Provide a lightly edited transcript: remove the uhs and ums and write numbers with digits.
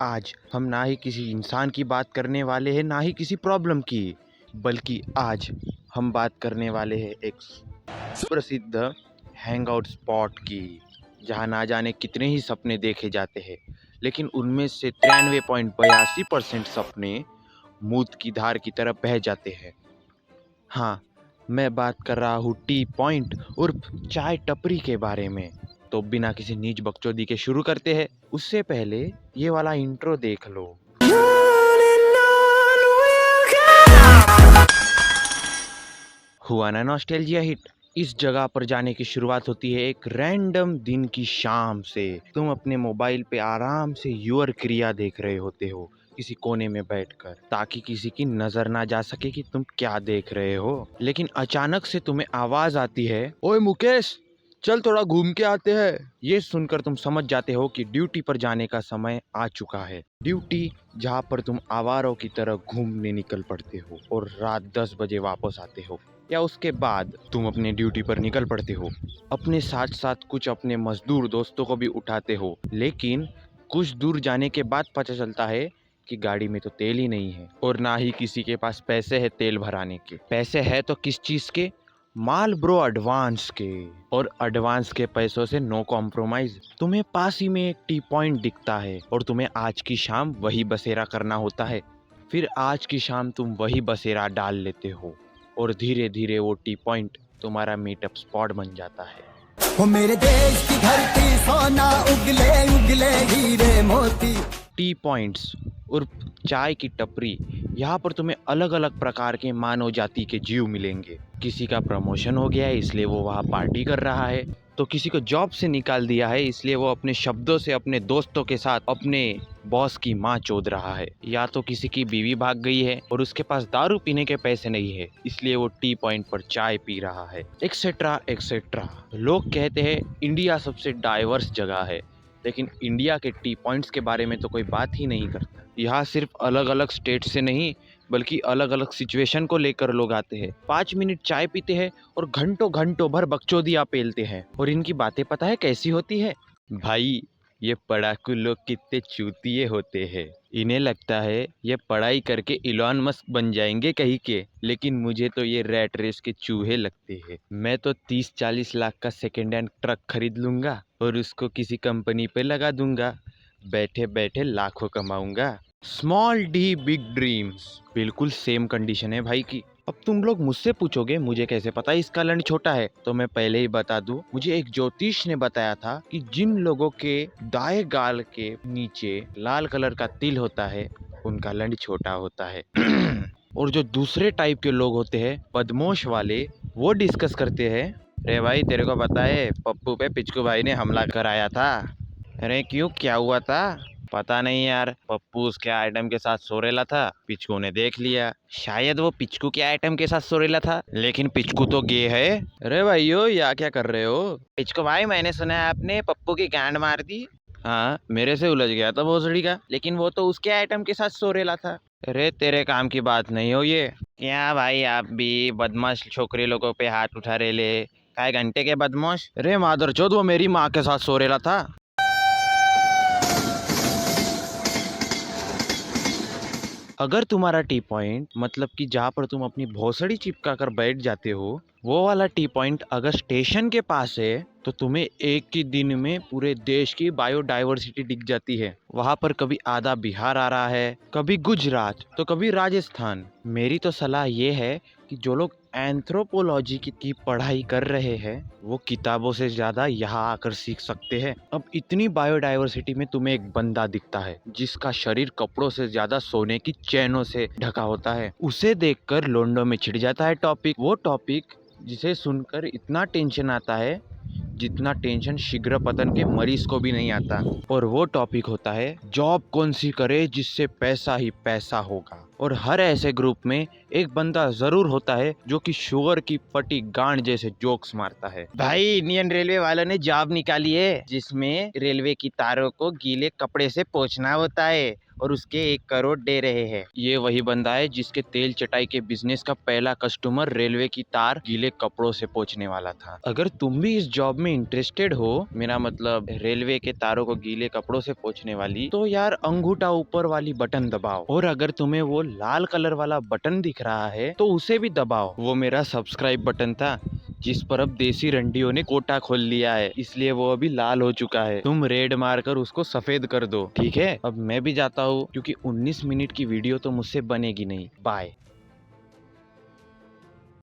आज हम ना ही किसी इंसान की बात करने वाले हैं, ना ही किसी प्रॉब्लम की, बल्कि आज हम बात करने वाले हैं एक प्रसिद्ध हैंगआउट स्पॉट की, जहां ना जाने कितने ही सपने देखे जाते हैं, लेकिन उनमें से 93.82% सपने मूत की धार की तरह बह जाते हैं। हाँ, मैं बात कर रहा हूँ टी पॉइंट उर्फ चाय टपरी के बारे में। तो बिना किसी नीच बकचोदी के शुरू करते हैं। उससे पहले ये वाला इंट्रो देख लो। हुआ ना नॉस्टैल्जिया हिट। इस जगह पर जाने की शुरुआत होती है एक रैंडम दिन की शाम से। तुम अपने मोबाइल पे आराम से यूर क्रिया देख रहे होते हो किसी कोने में बैठकर, ताकि किसी की नजर ना जा सके कि तुम क्या देख रहे हो। लेकिन अचानक से तुम्हें आवाज आती है, ओए मुकेश, चल थोड़ा घूम के आते हैं। ये सुनकर तुम समझ जाते हो कि ड्यूटी पर जाने का समय आ चुका है। ड्यूटी जहाँ पर तुम आवारों की तरह घूमने निकल पड़ते हो और रात 10 बजे वापस आते हो, या उसके बाद तुम अपने ड्यूटी पर निकल पड़ते हो। अपने साथ साथ कुछ अपने मजदूर दोस्तों को भी उठाते हो, लेकिन कुछ दूर जाने के बाद पता चलता है कि गाड़ी में तो तेल ही नहीं है और ना ही किसी के पास पैसे है तेल भराने के। पैसे है तो किस चीज के? माल ब्रो, एडवांस के। और एडवांस के पैसों से नो कॉम्प्रोमाइज। तुम्हें पास ही में एक टी पॉइंट दिखता है और तुम्हें आज की शाम वही बसेरा करना होता है। फिर आज की शाम तुम वही बसेरा डाल लेते हो और धीरे धीरे वो टी पॉइंट तुम्हारा मीटअप स्पॉट बन जाता है। वो मेरे देश की धरती, सोना उगले उगले हीरे मोती। टी पॉइंट्स उर्फ चाय की टपरी, यहाँ पर तुम्हें अलग अलग प्रकार के मानव जाति के जीव मिलेंगे। किसी का प्रमोशन हो गया है इसलिए वो वहाँ पार्टी कर रहा है, तो किसी को जॉब से निकाल दिया है इसलिए वो अपने शब्दों से अपने दोस्तों के साथ अपने बॉस की माँ चोद रहा है, या तो किसी की बीवी भाग गई है और उसके पास दारू पीने के पैसे नहीं है इसलिए वो टी पॉइंट पर चाय पी रहा है, एक्सेट्रा एक्सेट्रा। लोग कहते हैं इंडिया सबसे डाइवर्स जगह है, लेकिन इंडिया के टी पॉइंट्स के बारे में तो कोई बात ही नहीं करता। यहाँ सिर्फ अलग अलग स्टेट से नहीं, बल्कि अलग अलग सिचुएशन को लेकर लोग आते हैं, 5 मिनट चाय पीते हैं और घंटों घंटों भर बकचोदियाँ पेलते हैं। और इनकी बातें पता है कैसी होती है? भाई, ये पढ़ाकू लोग कितने चूतिए होते हैं। इन्हें लगता है ये पढ़ाई करके इलॉन मस्क बन जाएंगे कहीं के, लेकिन मुझे तो ये रैट रेस के चूहे लगते हैं। मैं तो 30-40 लाख का सेकेंड हैंड ट्रक खरीद लूंगा और उसको किसी कंपनी पे लगा दूंगा, बैठे बैठे लाखों कमाऊंगा। स्मॉल डी बिग ड्रीम्स, बिल्कुल सेम कंडीशन है भाई की। अब तुम लोग मुझसे पूछोगे मुझे कैसे पता इसका लंड छोटा है, तो मैं पहले ही बता दूं, मुझे एक ज्योतिष ने बताया था कि जिन लोगों के दाएं गाल के नीचे लाल कलर का तिल होता है उनका लंड छोटा होता है। और जो दूसरे टाइप के लोग होते हैं, बदमाश वाले, वो डिस्कस करते हैं, अरे भाई तेरे को पता है पप्पू पे पिचकू भाई ने हमला कराया था? अरे क्यों, क्या हुआ था? पता नहीं यार, पप्पू उसके आइटम के साथ सो रेला था, पिचकू ने देख लिया। शायद वो पिचकू के आइटम के साथ सो रेला था, लेकिन पिचकू तो गे है। अरे भाइयों, या क्या कर रहे हो? पिचकू भाई, मैंने सुना है आपने पप्पू की गांड मार दी। हाँ, मेरे से उलझ गया था भोसड़ी का, लेकिन वो तो उसके आइटम के साथ सो रेला था। अरे तेरे काम की बात नहीं हो ये। क्या भाई, आप भी बदमाश छोकरे लोगों पे हाथ उठा रेले, काय घंटे के बदमाश। अरे मादरचोद, वो मेरी माँ के साथ सो रेला था। अगर तुम्हारा टी पॉइंट, मतलब कि जहाँ पर तुम अपनी भोसड़ी चिपका कर बैठ जाते हो, वो वाला टी पॉइंट अगर स्टेशन के पास है, तो तुम्हें एक ही दिन में पूरे देश की बायोडाइवर्सिटी दिख जाती है। वहाँ पर कभी आधा बिहार आ रहा है, कभी गुजरात, तो कभी राजस्थान। मेरी तो सलाह ये है कि जो लोग एंथ्रोपोलॉजी की पढ़ाई कर रहे हैं, वो किताबों से ज्यादा यहाँ आकर सीख सकते हैं। अब इतनी बायोडाइवर्सिटी में तुम्हें एक बंदा दिखता है जिसका शरीर कपड़ों से ज्यादा सोने की चैनों से ढका होता है। उसे देखकर लोंडो में छिड़ जाता है टॉपिक, वो टॉपिक जिसे सुनकर इतना टेंशन आता है जितना टेंशन शीघ्र पतन के मरीज को भी नहीं आता। और वो टॉपिक होता है, जॉब कौन सी करे जिससे पैसा ही पैसा होगा। और हर ऐसे ग्रुप में एक बंदा जरूर होता है जो कि शुगर की फटी गांड जैसे जोक्स मारता है। भाई, इंडियन रेलवे वालों ने जॉब निकाली है जिसमें रेलवे की तारों को गीले कपड़े से पोंछना होता है और उसके 1 करोड़ दे रहे हैं। ये वही बंदा है जिसके तेल चटाई के बिजनेस का पहला कस्टमर रेलवे की तार गीले कपड़ों से पोंछने वाला था। अगर तुम भी इस जॉब में इंटरेस्टेड हो, मेरा मतलब रेलवे के तारों को गीले कपड़ों से पोंछने वाली, तो यार अंगूठा ऊपर वाली बटन दबाओ, और अगर तुम्हें वो लाल कलर वाला बटन दिख रहा है तो उसे भी दबाओ। वो मेरा सब्सक्राइब बटन था जिस पर अब देसी रंडियों ने कोटा खोल लिया है, इसलिए वो अभी लाल हो चुका है। तुम रेड मारकर उसको सफेद कर दो, ठीक है? अब मैं भी जाता हूँ क्योंकि 19 मिनट की वीडियो तो मुझसे बनेगी नहीं। बाय।